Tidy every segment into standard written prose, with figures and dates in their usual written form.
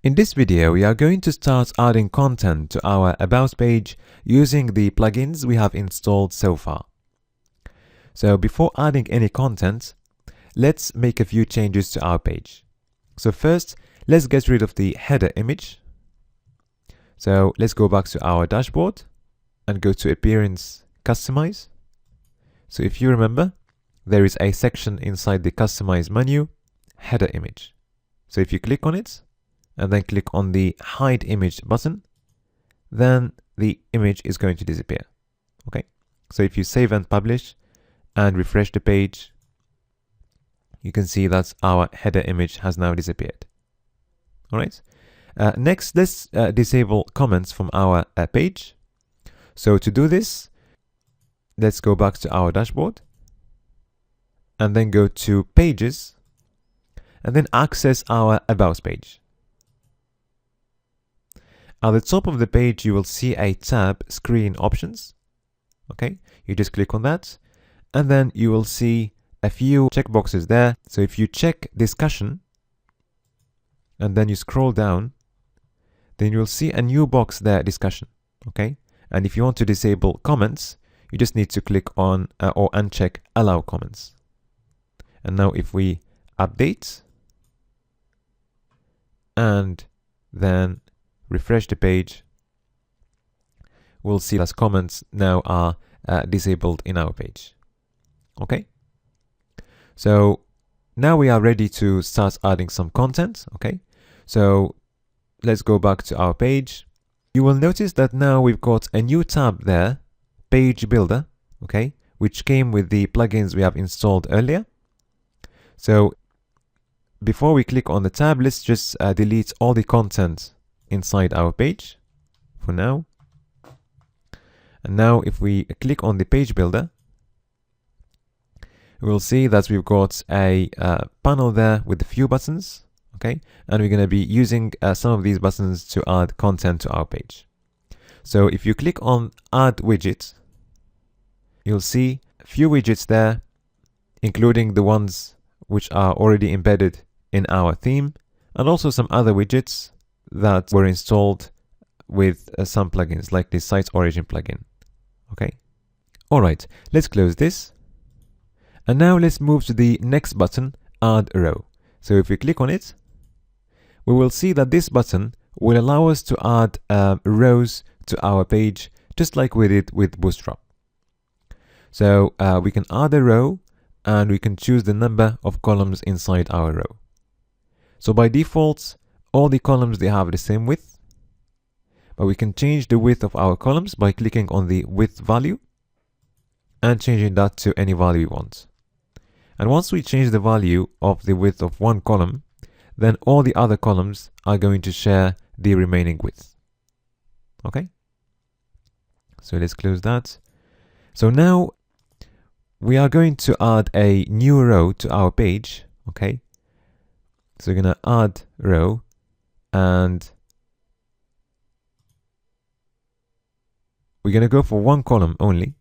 In this video, we are going to start adding content to our About page using the plugins we have installed so far. So before adding any content, let's make a few changes to our page. So first, let's get rid of the header image. So let's go back to our dashboard and go to Appearance, Customize. So if you remember, there is a section inside the Customize menu, Header Image. So if you click on it, and then click on the Hide Image button, then the image is going to disappear. Okay, so if you save and publish and refresh the page, you can see that our header image has now disappeared. All right. Next, let's disable comments from our page. So to do this, let's go back to our dashboard and then go to Pages and then access our About page. At the top of the page, you will see a tab, Screen Options. Okay, you just click on that, and then you will see a few checkboxes there. So if you check Discussion, and then you scroll down, then you'll see a new box there, Discussion. Okay, and if you want to disable comments, you just need to click on or uncheck Allow Comments. And now if we update, and then refresh the page, we'll see that comments now are disabled in our page. Okay, so now we are ready to start adding some content. Okay, so let's go back to our page. You will notice that now we've got a new tab there, Page Builder, okay, which came with the plugins we have installed earlier. So before we click on the tab, let's just delete all the content inside our page for now. And now if we click on the Page Builder, we'll see that we've got a panel there with a few buttons. Okay, and we're going to be using some of these buttons to add content to our page. So if you click on Add Widget, you'll see a few widgets there, including the ones which are already embedded in our theme, and also some other widgets that were installed with some plugins like the Site Origin plugin. Okay, all right, let's close this. And now let's move to the next button, Add Row. So if we click on it, we will see that this button will allow us to add rows to our page, just like we did with Bootstrap. So we can add a row and we can choose the number of columns inside our row. So by default, all the columns, they have the same width, but we can change the width of our columns by clicking on the width value and changing that to any value we want. And once we change the value of the width of one column, then all the other columns are going to share the remaining width. Okay, so let's close that. So now we are going to add a new row to our page. Okay, so we're going to add row, and we're going to go for one column only.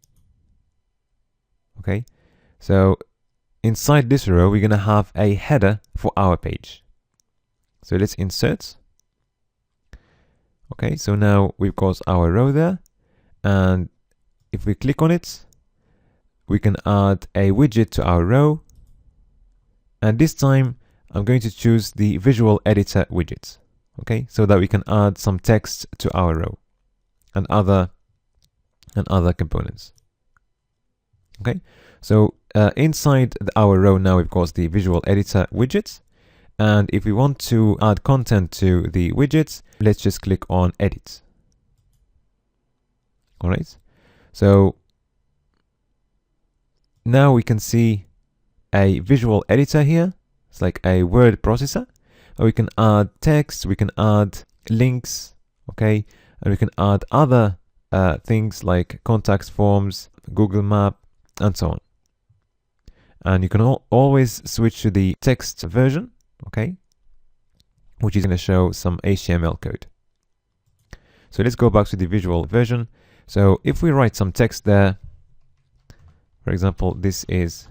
Okay, so inside this row, we're going to have a header for our page. So let's insert. Okay, so now we've got our row there, and if we click on it, we can add a widget to our row, and this time I'm going to choose the Visual Editor widget, okay, so that we can add some text to our row and other components. Okay, so inside our row now we've got the Visual Editor widget, and if we want to add content to the widgets, let's just click on Edit. All right, so now we can see a visual editor here. It's like a word processor. We can add text, we can add links, okay, and we can add other things like contact forms, Google Map, and so on. And you can always switch to the text version, okay, which is going to show some HTML code. So let's go back to the visual version. So if we write some text there, for example, this is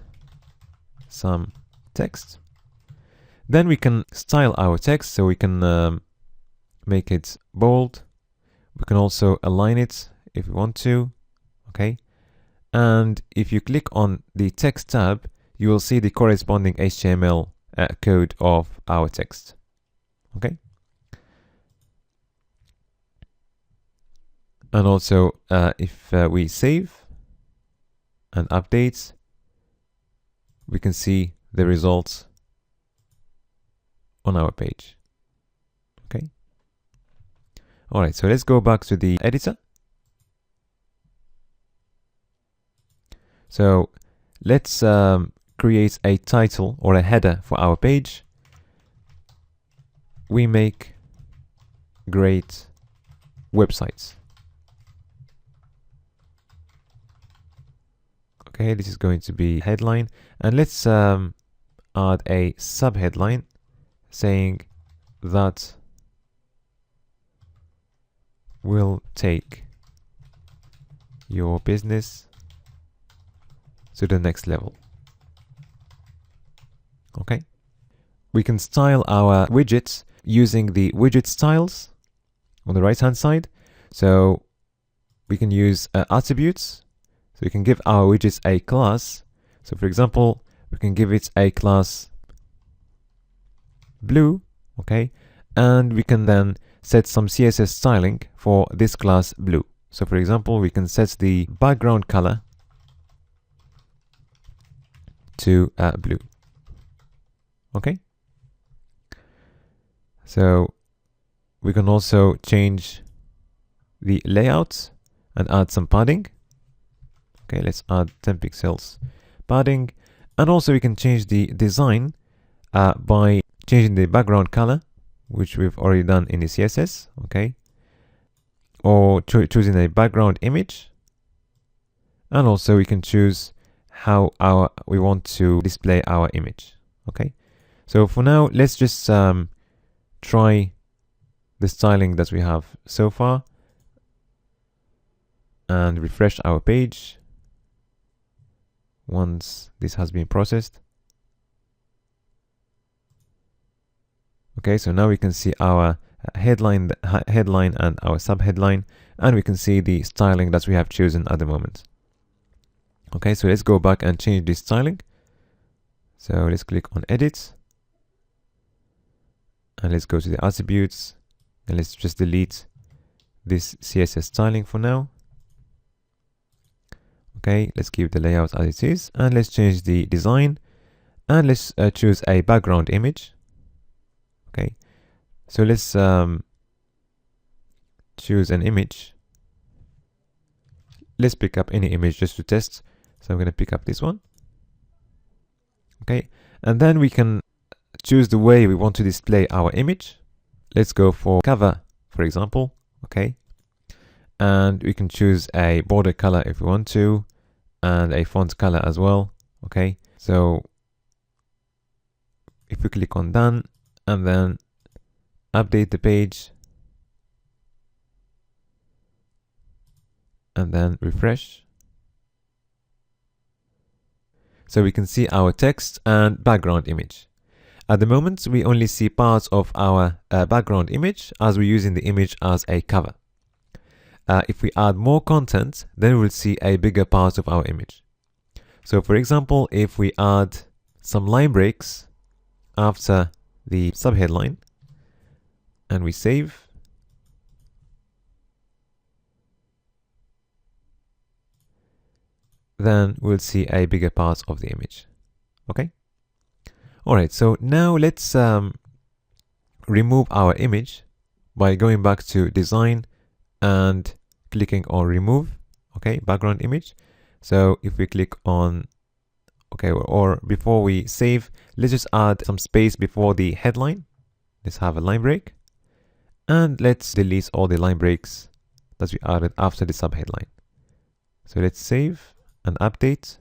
some text, then we can style our text. So we can make it bold. We can also align it if we want to, okay? And if you click on the text tab, you will see the corresponding HTML code of our text, okay? And also, if we save and update, we can see the results on our page, okay? All right, so let's go back to the editor. So let's create a title or a header for our page. We make great websites. Okay, this is going to be headline, and let's add a subheadline saying that will take your business to the next level. Okay, we can style our widgets using the widget styles on the right hand side. So we can use attributes. So we can give our widgets a class. So for example, we can give it a class blue, okay? And we can then set some CSS styling for this class blue. So for example, we can set the background color to blue, okay? So we can also change the layout and add some padding. Okay, let's add 10 pixels padding. And also we can change the design by changing the background color, which we've already done in the CSS, okay? Or choosing a background image. And also we can choose how we want to display our image, okay? So for now, let's just try the styling that we have so far and refresh our page once this has been processed. Okay, so now we can see our headline and our subheadline, and we can see the styling that we have chosen at the moment. Okay, so let's go back and change this styling. So let's click on edit, and let's go to the attributes, and let's just delete this CSS styling for now. Okay, let's keep the layout as it is, and let's change the design, and let's choose a background image. Okay, so let's choose an image. Let's pick up any image just to test. So I'm going to pick up this one. Okay, and then we can choose the way we want to display our image. Let's go for cover, for example. Okay, and we can choose a border color if we want to, and a font color as well. Okay, so if we click on done and then update the page and then refresh, so we can see our text and background image. At the moment, we only see parts of our background image as we're using the image as a cover. If we add more content, then we'll see a bigger part of our image. So for example, if we add some line breaks after the subheadline and we save, then we'll see a bigger part of the image. Okay. All right. So now let's remove our image by going back to design and clicking on remove. Okay, background image. So if we click on, okay, or before we save, let's just add some space before the headline. Let's have a line break, and let's delete all the line breaks that we added after the subheadline. So let's save and update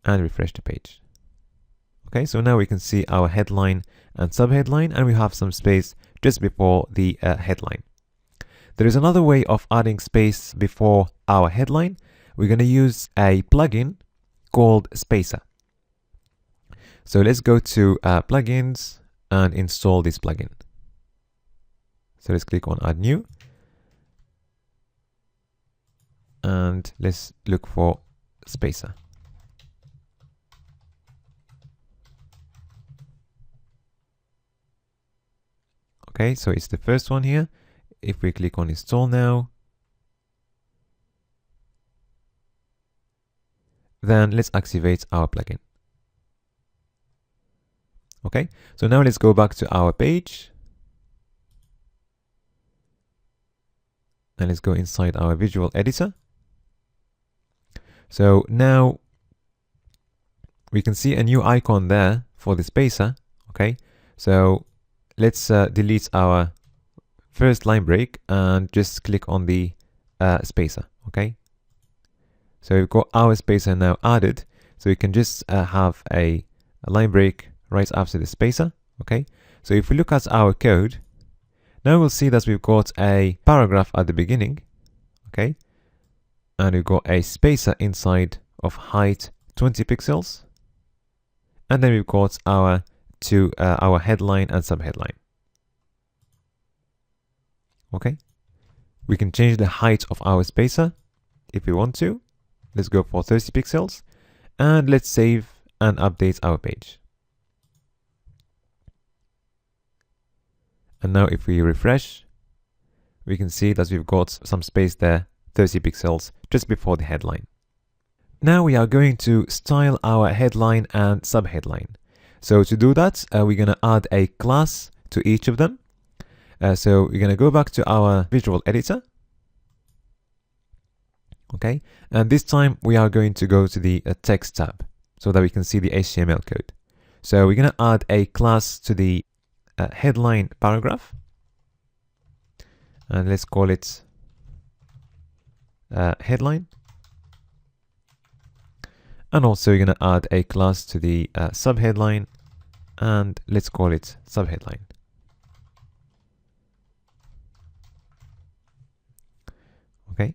and refresh the page. Okay, so now we can see our headline and subheadline, and we have some space just before the headline. There is another way of adding space before our headline. We're going to use a plugin called Spacer. So let's go to plugins and install this plugin. So let's click on add new. And let's look for spacer. Okay, so it's the first one here. If we click on install now, then let's activate our plugin. Okay, so now let's go back to our page. And let's go inside our visual editor. So now we can see a new icon there for the spacer. Okay, so let's delete our first line break and just click on the spacer. Okay, so we've got our spacer now added, so we can just have a line break right after the spacer. Okay, so if we look at our code, now we'll see that we've got a paragraph at the beginning. Okay, and we've got a spacer inside of height 20 pixels, and then we've got our our headline and subheadline. Okay, we can change the height of our spacer if we want to. Let's go for 30 pixels, and let's save and update our page. And now if we refresh, we can see that we've got some space there, 30 pixels, just before the headline. Now we are going to style our headline and subheadline. So to do that, we're going to add a class to each of them. So we're going to go back to our visual editor. Okay, and this time we are going to go to the text tab so that we can see the HTML code. So we're going to add a class to the headline paragraph, and let's call it headline. And also you're going to add a class to the subheadline, and let's call it subheadline. Okay.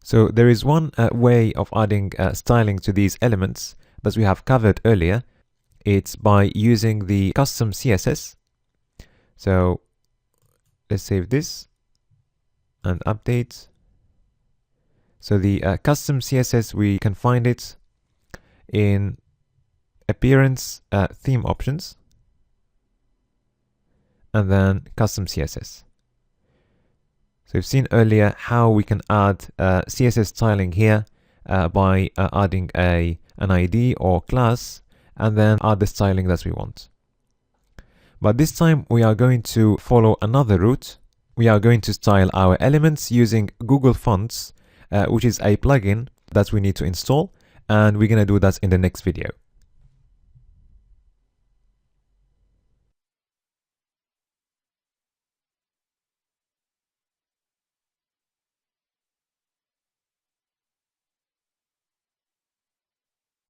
So there is one way of adding styling to these elements that we have covered earlier. It's by using the custom CSS. So let's save this and update. So the custom CSS, we can find it in appearance, theme options, and then custom CSS. So we've seen earlier how we can add CSS styling here by adding an ID or class, and then add the styling that we want. But this time we are going to follow another route. We are going to style our elements using Google Fonts, which is a plugin that we need to install, and we're going to do that in the next video.